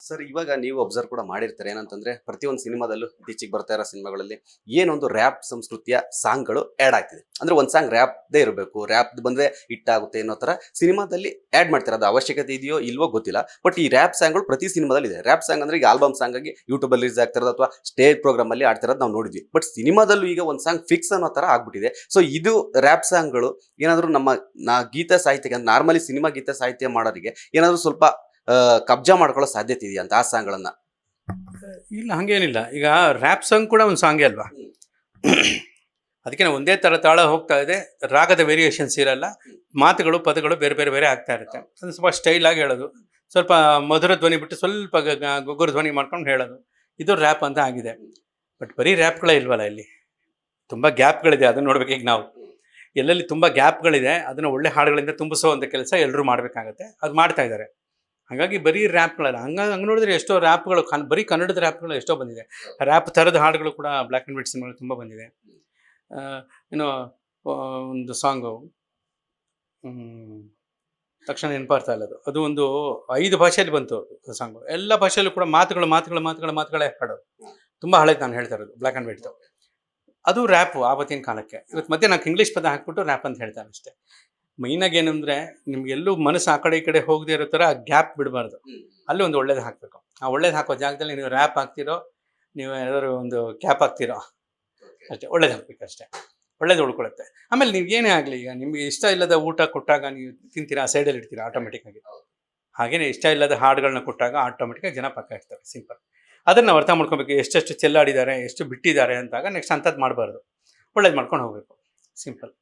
Sir ಇವಾಗ ನೀವು observe ಕೂಡ ಮಾಡಿರ್ತಾರೆ ಏನಂತಂದ್ರೆ ಪ್ರತಿಯೊಂದು ಸಿನಿಮಾದಲ್ಲೂ ಇತ್ತೀಚೆಗೆ ಬರ್ತಾ ಇರೋ ಸಿನಿಮಾಗಳಲ್ಲಿ ಏನೊಂದು ರ್ಯಾಪ್ ಸಂಸ್ಕೃತಿಯ ಸಾಂಗ್ಗಳು ಆ್ಯಡ್ ಆಗ್ತಿದೆ ಅಂದ್ರೆ ಒಂದು ಸಾಂಗ್ ರ್ಯಾಪ್ದೇ ಇರಬೇಕು ರ್ಯಾಪ್ ಬಂದ್ರೆ ಹಿಟ್ ಆಗುತ್ತೆ ಅನ್ನೋ ತರ ಸಿನಿಮಾದಲ್ಲಿ ಆ್ಯಡ್ ಮಾಡ್ತಾರೆ ಅದು ಅವಶ್ಯಕತೆ ಇದೆಯೋ ಇಲ್ವೋ ಗೊತ್ತಿಲ್ಲ ಬಟ್ ಈ ರ್ಯಾಪ್ ಸಾಂಗ್ಗಳು ಪ್ರತಿ ಸಿನಿಮಾದಲ್ಲಿ ಇದೆ ರ್ಯಾಪ್ ಸಾಂಗ್ ಅಂದ್ರೆ ಈಗ ಆಲ್ಬಮ್ ಸಾಂಗ್ ಆಗಿ ಯೂಟ್ಯೂಬ್ ಅಲ್ಲಿ ರಿಲೀಸ್ ಆಗ್ತಿರೋದು ಅಥವಾ ಸ್ಟೇಜ್ ಪ್ರೋಗ್ರಾಮ್ ಅಲ್ಲಿ ಆಡ್ತಿರೋದು ನಾವು ನೋಡಿದ್ವಿ ಬಟ್ ಸಿನಿಮಾದಲ್ಲೂ ಈಗ ಒಂದು ಸಾಂಗ್ ಫಿಕ್ಸ್ ಅನ್ನೋ ತರ ಆಗ್ಬಿಟ್ಟಿದೆ ಸೊ ಇದು ರ್ಯಾಪ್ ಸಾಂಗ್ಗಳು ಏನಾದರೂ ನಮ್ಮ ಗೀತ ಸಾಹಿತ್ಯಕ್ಕೆ ನಾರ್ಮಲಿ ಸಿನಿಮಾ ಗೀತ ಸಾಹಿತ್ಯ ಮಾಡೋರಿಗೆ ಏನಾದರೂ ಸ್ವಲ್ಪ ಕಬ್ಜಾ ಮಾಡ್ಕೊಳ್ಳೋ ಸಾಧ್ಯತೆ ಇದೆಯಾ ಅಂತ ಆ ಸಾಂಗ್ಗಳನ್ನ ಇಲ್ಲ ಹಂಗೇನಿಲ್ಲ. ಈಗ ರ್ಯಾಪ್ ಸಾಂಗ್ ಕೂಡ ಒಂದು ಸಾಂಗೇ ಅಲ್ವಾ? ಅದಕ್ಕೆ ಒಂದೇ ಥರ ತಾಳ ಹೋಗ್ತಾ ಇದೆ, ರಾಗದ ವೇರಿಯೇಷನ್ಸ್ ಇರಲ್ಲ, ಮಾತುಗಳು ಪದಗಳು ಬೇರೆ ಬೇರೆ ಬೇರೆ ಆಗ್ತಾ ಇರುತ್ತೆ. ಅದು ಸ್ವಲ್ಪ ಸ್ಟೈಲಾಗಿ ಹೇಳೋದು, ಸ್ವಲ್ಪ ಮಧುರ ಧ್ವನಿ ಬಿಟ್ಟು ಸ್ವಲ್ಪ ಗುಗ್ಗುರು ಧ್ವನಿ ಮಾಡ್ಕೊಂಡು ಹೇಳೋದು, ಇದು ರ್ಯಾಪ್ ಅಂತ ಆಗಿದೆ. ಬಟ್ ಬರೀ ರ್ಯಾಪ್ಗಳೇ ಇಲ್ವಲ್ಲ ಇಲ್ಲಿ, ತುಂಬ ಗ್ಯಾಪ್ಗಳಿದೆ. ಅದನ್ನು ನೋಡ್ಬೇಕು. ಈಗ ನಾವು ಎಲ್ಲೆಲ್ಲಿ ತುಂಬ ಗ್ಯಾಪ್ಗಳಿದೆ ಅದನ್ನು ಒಳ್ಳೆ ಹಾಡುಗಳಿಂದ ತುಂಬಿಸೋವಂಥ ಕೆಲಸ ಎಲ್ಲರೂ ಮಾಡಬೇಕಾಗತ್ತೆ. ಅದು ಮಾಡ್ತಾ ಇದ್ದಾರೆ. ಹಾಗಾಗಿ ಬರೀ ರ್ಯಾಪ್ಗಳಲ್ಲ, ಹಂಗೆ ನೋಡಿದ್ರೆ ಎಷ್ಟೋ ರ್ಯಾಪ್ಗಳು ಬರೀ ಕನ್ನಡದ ರ್ಯಾಪ್ಗಳು ಎಷ್ಟೋ ಬಂದಿದೆ. ರ್ಯಾಪ್ ಥರದ ಹಾಡುಗಳು ಕೂಡ ಬ್ಲ್ಯಾಕ್ ಆ್ಯಂಡ್ ವೈಟ್ ಸಿನಿಮಾಗಳು ತುಂಬ ಬಂದಿದೆ. ಏನೋ ಒಂದು ಸಾಂಗು ತಕ್ಷಣ ನೆನಪಾಗ್ತಾ ಇಲ್ಲ. ಅದು ಒಂದು 5 ಭಾಷೆಯಲ್ಲಿ ಬಂತು ಸಾಂಗು. ಎಲ್ಲ ಭಾಷೆಯಲ್ಲೂ ಕೂಡ ಮಾತುಗಳೇ ಹಾಡೋದು. ತುಂಬ ಹಳೇದು ನಾನು ಹೇಳ್ತಾ ಇರೋದು, ಬ್ಲ್ಯಾಕ್ ಆ್ಯಂಡ್ ವೈಟ್ದು. ಅದು ರ್ಯಾಪು ಆವತ್ತಿನ ಕಾಲಕ್ಕೆ. ಇವತ್ತು ಮತ್ತೆ ನಾನು ಇಂಗ್ಲೀಷ್ ಪದ ಹಾಕ್ಬಿಟ್ಟು ರ್ಯಾಪ್ ಅಂತ ಹೇಳ್ತಾನೆ ಅಷ್ಟೇ. ಮೈನಾಗಿ ಏನಂದರೆ ನಿಮಗೆಲ್ಲೂ ಮನಸ್ಸು ಆ ಕಡೆ ಹೋಗದೆ ಇರೋ ಥರ ಗ್ಯಾಪ್ ಬಿಡಬಾರ್ದು. ಅಲ್ಲಿ ಒಂದು ಒಳ್ಳೇದು ಹಾಕಬೇಕು. ಆ ಒಳ್ಳೇದು ಹಾಕೋ ಜಾಗದಲ್ಲಿ ನೀವು ರ್ಯಾಪ್ ಹಾಕ್ತಿರೋ, ನೀವು ಯಾವ್ದಾದ್ರು ಒಂದು ಕ್ಯಾಪ್ ಹಾಕ್ತಿರೋ ಅಷ್ಟೇ, ಒಳ್ಳೇದು ಹಾಕ್ಬೇಕು ಅಷ್ಟೇ. ಒಳ್ಳೇದು ಉಳ್ಕೊಳುತ್ತೆ. ಆಮೇಲೆ ನೀವು ಏನೇ ಆಗಲಿ, ಈಗ ನಿಮಗೆ ಇಷ್ಟ ಇಲ್ಲದ ಊಟ ಕೊಟ್ಟಾಗ ನೀವು ತಿಂತೀರಾ, ಆ ಸೈಡಲ್ಲಿ ಇಡ್ತೀರಾ ಆಟೋಮೆಟಿಕ್ಕಾಗಿ. ಹಾಗೇನೆ ಇಷ್ಟ ಇಲ್ಲದ ಹಾಡುಗಳನ್ನ ಕೊಟ್ಟಾಗ ಆಟೋಮೆಟಿಕ್ಕಾಗಿ ಜನ ಪಕ್ಕ ಇರ್ತಾರೆ. ಸಿಂಪಲ್. ಅದನ್ನು ನಾವು ಅರ್ಥ ಮಾಡ್ಕೊಬೇಕು. ಎಷ್ಟೆಷ್ಟು ಚೆಲ್ಲಾಡಿದ್ದಾರೆ, ಎಷ್ಟು ಬಿಟ್ಟಿದ್ದಾರೆ ಅಂತಾಗ ನೆಕ್ಸ್ಟ್ ಅಂಥದ್ದು ಮಾಡಬಾರ್ದು. ಒಳ್ಳೇದು ಮಾಡ್ಕೊಂಡು ಹೋಗಬೇಕು. ಸಿಂಪಲ್.